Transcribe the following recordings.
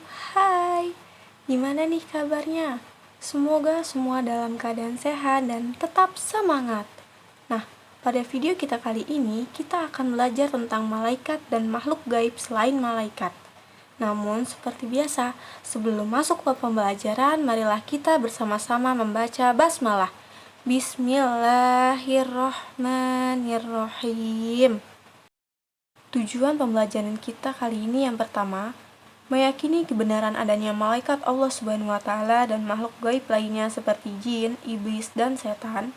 Hai, gimana nih kabarnya? Semoga semua dalam keadaan sehat dan tetap semangat. Nah, pada video kita kali ini, kita akan belajar tentang malaikat dan makhluk gaib selain malaikat. Namun, seperti biasa, sebelum masuk ke pembelajaran, marilah kita bersama-sama membaca basmalah. Bismillahirrohmanirrohim. Tujuan pembelajaran kita kali ini yang pertama, meyakini kebenaran adanya malaikat Allah Subhanahu wa Ta'ala dan makhluk gaib lainnya seperti jin, iblis, dan setan.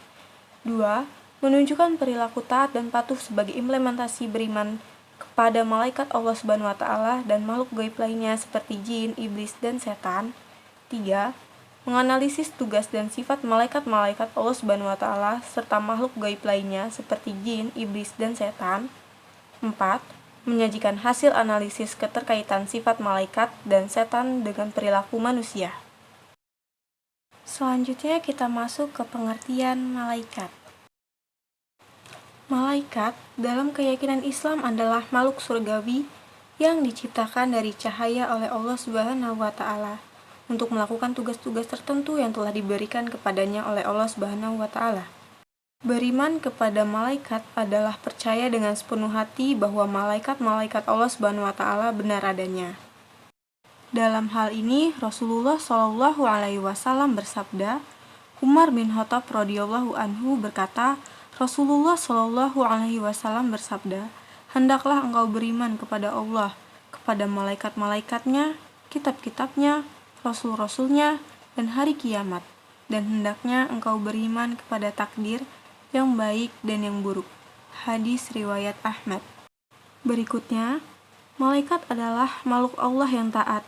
2. Menunjukkan perilaku taat dan patuh sebagai implementasi beriman kepada malaikat Allah Subhanahu wa Ta'ala dan makhluk gaib lainnya seperti jin, iblis, dan setan. 3. Menganalisis tugas dan sifat malaikat-malaikat Allah Subhanahu wa Ta'ala serta makhluk gaib lainnya seperti jin, iblis, dan setan. 4. Menyajikan hasil analisis keterkaitan sifat malaikat dan setan dengan perilaku manusia. Selanjutnya kita masuk ke pengertian malaikat. Malaikat dalam keyakinan Islam adalah makhluk surgawi yang diciptakan dari cahaya oleh Allah Subhanahu wa Ta'ala untuk melakukan tugas-tugas tertentu yang telah diberikan kepadanya oleh Allah Subhanahu wa Ta'ala. Beriman kepada malaikat adalah percaya dengan sepenuh hati bahwa malaikat-malaikat Allah Subhanahu wa Ta'ala benar adanya. Dalam hal ini, Rasulullah Shallallahu alaihi wasallam bersabda, Umar bin Khattab radhiyallahu anhu berkata, Rasulullah Shallallahu alaihi wasallam bersabda, hendaklah engkau beriman kepada Allah, kepada malaikat-malaikatnya, kitab-kitabnya, rasul-rasulnya, dan hari kiamat, dan hendaknya engkau beriman kepada takdir yang baik dan yang buruk. Hadis riwayat Ahmad. Berikutnya, malaikat adalah makhluk Allah yang taat,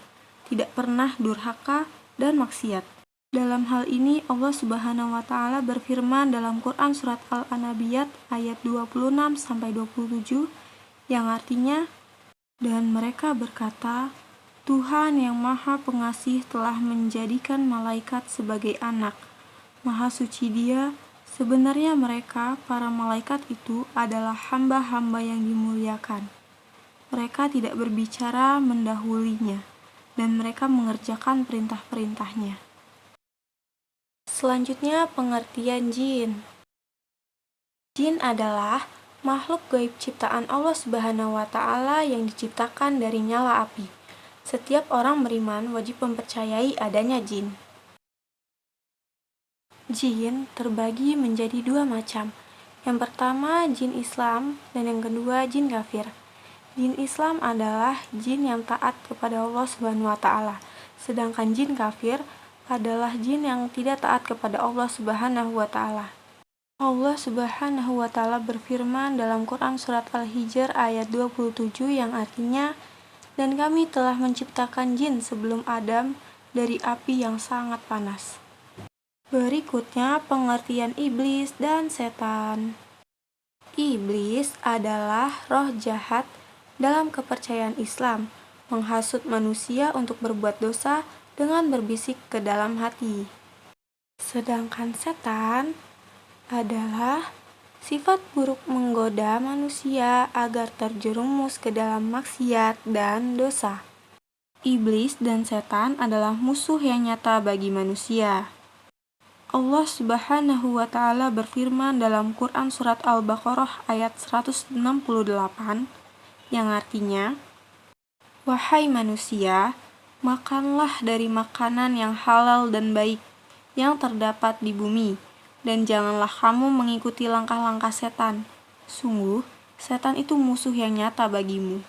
tidak pernah durhaka dan maksiat. Dalam hal ini Allah Subhanahu wa Ta'ala berfirman dalam Quran surat Al-Anabiyat ayat 26-27 yang artinya, dan mereka berkata, Tuhan yang Maha Pengasih telah menjadikan malaikat sebagai anak. Maha suci Dia. Sebenarnya mereka, para malaikat itu adalah hamba-hamba yang dimuliakan. Mereka tidak berbicara mendahulinya, dan mereka mengerjakan perintah-perintahnya. Selanjutnya, pengertian jin. Jin adalah makhluk gaib ciptaan Allah Subhanahu wa Ta'ala yang diciptakan dari nyala api. Setiap orang beriman wajib mempercayai adanya jin. Jin terbagi menjadi dua macam. Yang pertama jin Islam dan yang kedua jin kafir. Jin Islam adalah jin yang taat kepada Allah Subhanahu wa Ta'ala, sedangkan jin kafir adalah jin yang tidak taat kepada Allah Subhanahu wa Ta'ala. Allah Subhanahu wa Ta'ala berfirman dalam Quran surat Al-Hijr ayat 27 yang artinya, dan kami telah menciptakan jin sebelum Adam dari api yang sangat panas. Berikutnya pengertian iblis dan setan. Iblis adalah roh jahat dalam kepercayaan Islam, menghasut manusia untuk berbuat dosa dengan berbisik ke dalam hati. Sedangkan setan adalah sifat buruk menggoda manusia agar terjerumus ke dalam maksiat dan dosa. Iblis dan setan adalah musuh yang nyata bagi manusia. Allah Subhanahu wa Ta'ala berfirman dalam Quran surat Al-Baqarah ayat 168 yang artinya, wahai manusia, makanlah dari makanan yang halal dan baik yang terdapat di bumi, dan janganlah kamu mengikuti langkah-langkah setan. Sungguh, setan itu musuh yang nyata bagimu.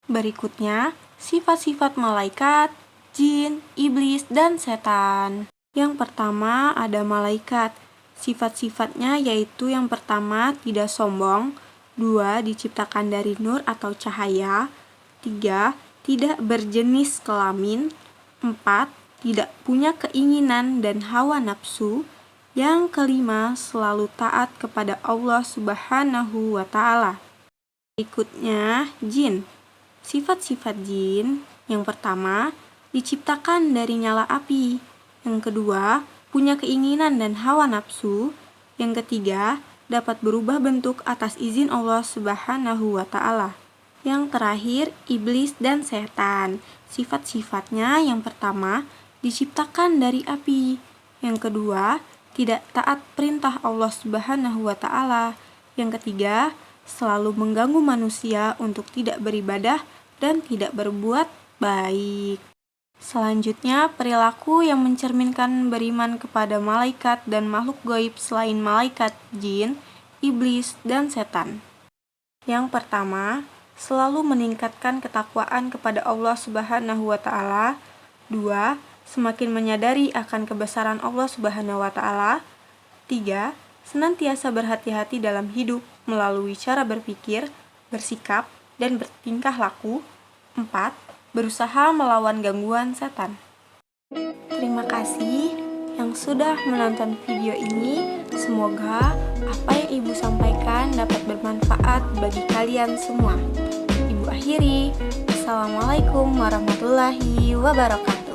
Berikutnya, sifat-sifat malaikat, jin, iblis, dan setan. Yang pertama ada malaikat. Sifat-sifatnya yaitu yang pertama tidak sombong, 2 diciptakan dari nur atau cahaya, 3 tidak berjenis kelamin, 4 tidak punya keinginan dan hawa nafsu, yang kelima selalu taat kepada Allah Subhanahu wa Ta'ala. Berikutnya jin. Sifat-sifat jin yang pertama diciptakan dari nyala api. Yang kedua, punya keinginan dan hawa nafsu. Yang ketiga, dapat berubah bentuk atas izin Allah Subhanahu wa Ta'ala. Yang terakhir, iblis dan setan. Sifat-sifatnya yang pertama, diciptakan dari api. Yang kedua, tidak taat perintah Allah Subhanahu wa Ta'ala. Yang ketiga, selalu mengganggu manusia untuk tidak beribadah dan tidak berbuat baik. Selanjutnya, perilaku yang mencerminkan beriman kepada malaikat dan makhluk gaib selain malaikat, jin, iblis, dan setan. Yang pertama, selalu meningkatkan ketakwaan kepada Allah Subhanahu wa Ta'ala. 2. Semakin menyadari akan kebesaran Allah Subhanahu wa Ta'ala. 3. Senantiasa berhati-hati dalam hidup melalui cara berpikir, bersikap, dan bertingkah laku. 4. Berusaha melawan gangguan setan. Terima kasih yang sudah menonton video ini. Semoga apa yang Ibu sampaikan dapat bermanfaat bagi kalian semua. Ibu akhiri. Assalamualaikum warahmatullahi wabarakatuh.